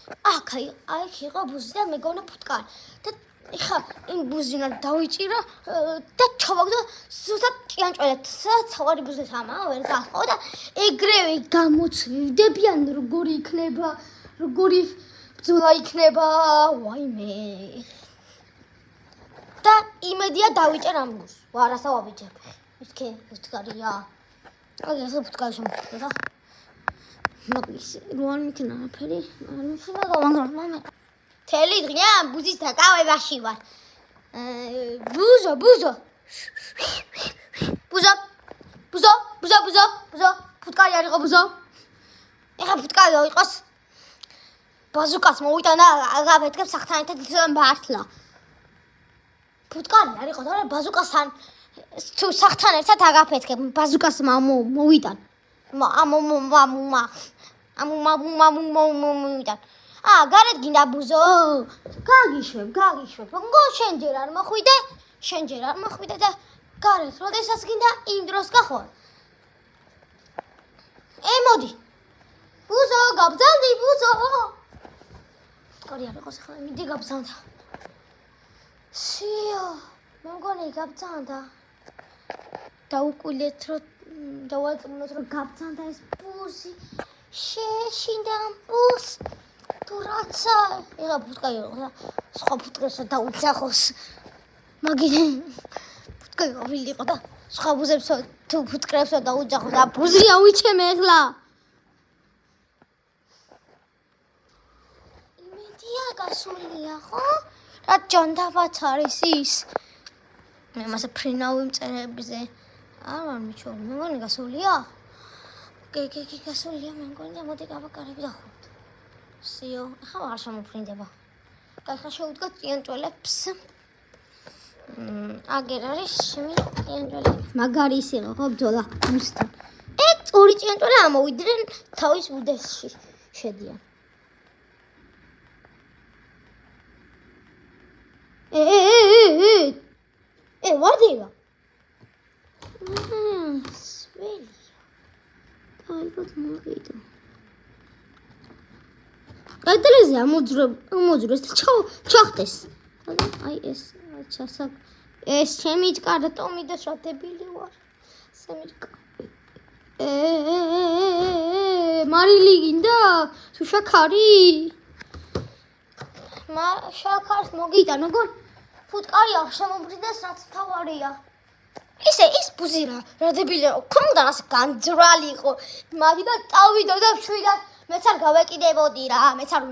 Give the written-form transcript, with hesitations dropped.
აქ იყო ბუზი და მეგონა ფუტკარი და ეხა იმ ბუზინა დავიჭირა და ჩავაგდო ზუსტად ჭიანჭველად საوارი ბუზის ამა ვერ გახო და ეგრევე გამოცვივდებიან როგორი იქნება როგორი ბრძოლა იქნება ვაიმე და იმედია დავიჭერ ამ ბუზს ვარასა ვაბიჯებ ისქე ფუტკარია აი ეს ფუტკარი შემოხდა მაგის როარ მიქნააფერი არ მიქნა გამაგრმა თელი დღეა ბუზის დაკავებაში ვარ ბუზო ფუტკარი არ იყო ბუზო ეხა ფუტკარი იყოს ბაზუკას მოვიტანა აგაფეთქებ სახთანეთად მართლა ფუტკარი არ იყო და ბაზუკასთან თუ სახთან ერთად აგაფეთქებ ბაზუკას მოვიტან მოვიტან გარეთ გინდა ბუზო გაგიშვებ მგო შენ ჯერ არ მოხვიდე და გარეთ როდესაც გინდა იმ დროს გახვალ მოდი ბუზო გაბძანდი ბუზო ფუტკარი არ იყოს ახლა მიდი გაბძანდა სიო მოგონი გაბძანდა დაუკვირდეთ რომ დავაწმუნოთ რომ გაბძანდა ეს ბუზი შეშინდა ბუზს თუ რაცა ეხა ფუტკარი იყო სხვა ფუტკარს დაუძახოს მაგინე ფუტკარი ყოფილიყო და სხვა ბუზებს თუ ფუტკრებს დაუძახოს და ბუზი ავიჩემე ეხლა იმედია გასულია ხო რა ჯანდაბაც არის ის მე მასე ფრინავი მწერებზე არ ვარ მიჩვეულ მეგონი გასულია კი გასულია მეგონი მოდი გავაკარებ და ხო სიო ახლა არ შემოფრინდება კაი შევდგა ჭიანჭველებს აგერ არის ჭიანჭველი მაგარი ისეო ხო ბძოლა მუსთან ორი ჭიანჭველი ამოვიდნენ თავის უდესში შედიან ვარდება სველი კაიგოთ მოგიდო გადრეზე ამოძრეს და ჩახტეს აი ეს ჩასაკ ეს ჩემი კარტომი და შატებელი ვარ სემირკა მარილი გინდა თუ შაქარი შაქარს მოგიტან როგორ ფუტკარი არ შემობრიდეს რაც თავარია ის ბუზი რა დებილი ქონდა რას განძრალი იყო მაგიდან წავიდო და შვიდად მეც არ გავეკიდებოდი რა მეც არ